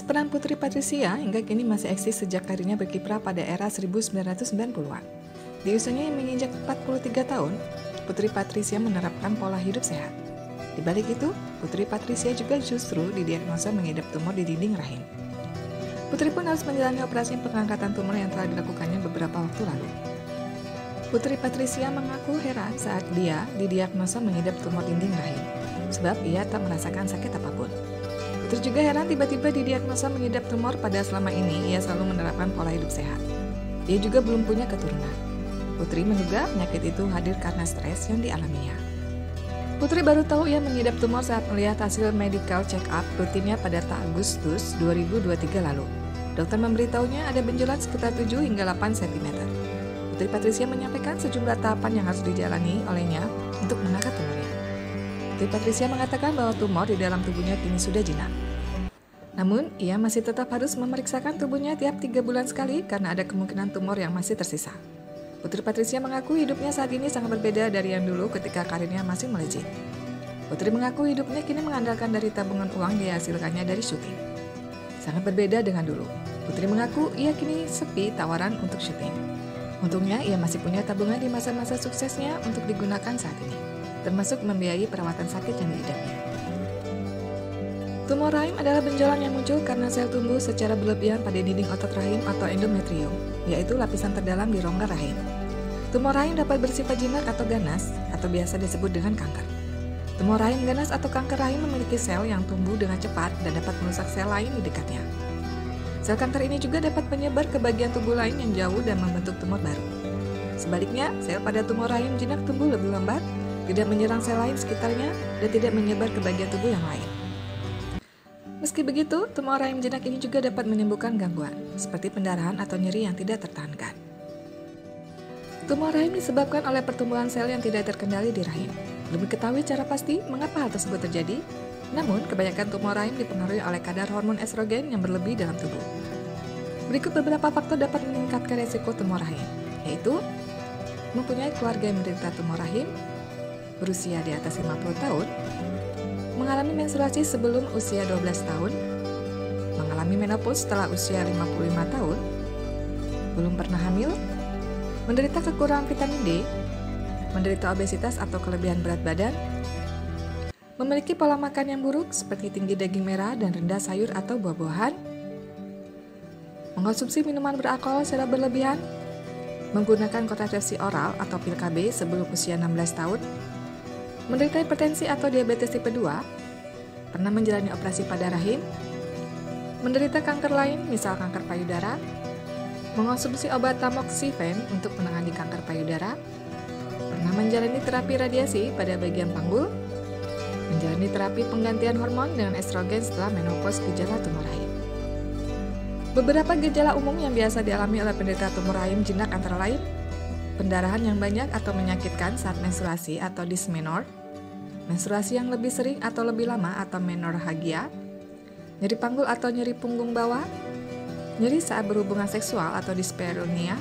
peran Putri Patricia hingga kini masih eksis sejak karirnya berkiprah pada era 1990-an. Di usianya yang menginjak 43 tahun, Putri Patricia menerapkan pola hidup sehat. Di balik itu, Putri Patricia juga justru didiagnosa mengidap tumor di dinding rahim. Putri pun harus menjalani operasi pengangkatan tumor yang telah dilakukannya beberapa waktu lalu. Putri Patricia mengaku heran saat dia didiagnosa mengidap tumor dinding rahim, sebab ia tak merasakan sakit apapun. Putri juga heran tiba-tiba didiagnosa mengidap tumor pada selama ini ia selalu menerapkan pola hidup sehat. Dia juga belum punya keturunan. Putri menduga penyakit itu hadir karena stres yang dialaminya. Putri baru tahu ia mengidap tumor saat melihat hasil medical check-up rutinnya pada Agustus 2023 lalu. Dokter memberitahunya ada benjolan sekitar 7 hingga 8 cm. Putri Patricia menyampaikan sejumlah tahapan yang harus dijalani olehnya untuk mengangkat tumornya. Putri Patricia mengatakan bahwa tumor di dalam tubuhnya kini sudah jinak. Namun, ia masih tetap harus memeriksakan tubuhnya tiap 3 bulan sekali karena ada kemungkinan tumor yang masih tersisa. Putri Patricia mengaku hidupnya saat ini sangat berbeda dari yang dulu ketika karirnya masih melejit. Putri mengaku hidupnya kini mengandalkan dari tabungan uang dihasilkannya dari syuting. Sangat berbeda dengan dulu. Putri mengaku ia kini sepi tawaran untuk syuting. Untungnya, ia masih punya tabungan di masa-masa suksesnya untuk digunakan saat ini, termasuk membiayai perawatan sakit yang diidapnya. Tumor rahim adalah benjolan yang muncul karena sel tumbuh secara berlebihan pada dinding otot rahim atau endometrium, yaitu lapisan terdalam di rongga rahim. Tumor rahim dapat bersifat jinak atau ganas, atau biasa disebut dengan kanker. Tumor rahim ganas atau kanker rahim memiliki sel yang tumbuh dengan cepat dan dapat merusak sel lain di dekatnya. Sel kanker ini juga dapat menyebar ke bagian tubuh lain yang jauh dan membentuk tumor baru. Sebaliknya, sel pada tumor rahim jinak tumbuh lebih lambat, tidak menyerang sel lain sekitarnya, dan tidak menyebar ke bagian tubuh yang lain. Meski begitu, tumor rahim jinak ini juga dapat menimbulkan gangguan, seperti pendarahan atau nyeri yang tidak tertahankan. Tumor rahim disebabkan oleh pertumbuhan sel yang tidak terkendali di rahim. Belum diketahui secara pasti mengapa hal tersebut terjadi, namun kebanyakan tumor rahim dipengaruhi oleh kadar hormon estrogen yang berlebih dalam tubuh. Berikut beberapa faktor dapat meningkatkan resiko tumor rahim, yaitu mempunyai keluarga yang menderita tumor rahim, berusia di atas 50 tahun, mengalami menstruasi sebelum usia 12 tahun, mengalami menopause setelah usia 55 tahun, belum pernah hamil, menderita kekurangan vitamin D, menderita obesitas atau kelebihan berat badan, memiliki pola makan yang buruk seperti tinggi daging merah dan rendah sayur atau buah-buahan, mengkonsumsi minuman beralkohol secara berlebihan, menggunakan kontrasepsi oral atau pil KB sebelum usia 16 tahun, menderita hipertensi atau diabetes tipe 2, pernah menjalani operasi pada rahim, menderita kanker lain misal kanker payudara, mengonsumsi obat tamoxifen untuk menangani kanker payudara, pernah menjalani terapi radiasi pada bagian panggul, menjalani terapi penggantian hormon dengan estrogen setelah menopause gejala tumor rahim. Beberapa gejala umum yang biasa dialami oleh penderita tumor rahim jinak antara lain pendarahan yang banyak atau menyakitkan saat menstruasi atau dysmenor, menstruasi yang lebih sering atau lebih lama atau menorrhagia, nyeri panggul atau nyeri punggung bawah, nyeri saat berhubungan seksual atau dyspareunia,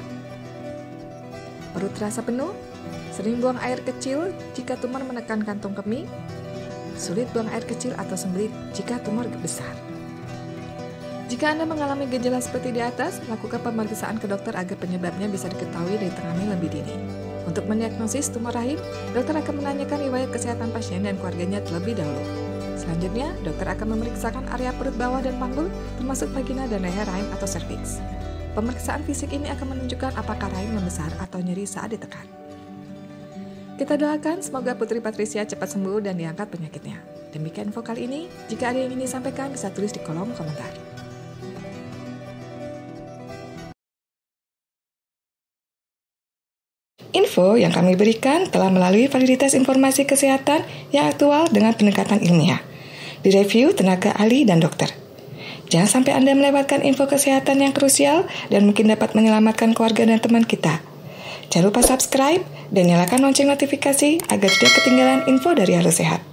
perut terasa penuh, sering buang air kecil jika tumor menekan kantung kemih, sulit buang air kecil atau sembelit jika tumor besar. Jika Anda mengalami gejala seperti di atas, lakukan pemeriksaan ke dokter agar penyebabnya bisa diketahui dan ditangani lebih dini. Untuk mendiagnosis tumor rahim, dokter akan menanyakan riwayat kesehatan pasien dan keluarganya terlebih dahulu. Selanjutnya, dokter akan memeriksakan area perut bawah dan panggul, termasuk vagina dan leher rahim atau serviks. Pemeriksaan fisik ini akan menunjukkan apakah rahim membesar atau nyeri saat ditekan. Kita doakan semoga Putri Patricia cepat sembuh dan diangkat penyakitnya. Demikian info kali ini. Jika ada yang ingin disampaikan, bisa tulis di kolom komentar. Info yang kami berikan telah melalui validitas informasi kesehatan yang aktual dengan pendekatan ilmiah, direview tenaga ahli dan dokter. Jangan sampai Anda melewatkan info kesehatan yang krusial dan mungkin dapat menyelamatkan keluarga dan teman kita. Jangan lupa subscribe dan nyalakan lonceng notifikasi agar tidak ketinggalan info dari Halo Sehat.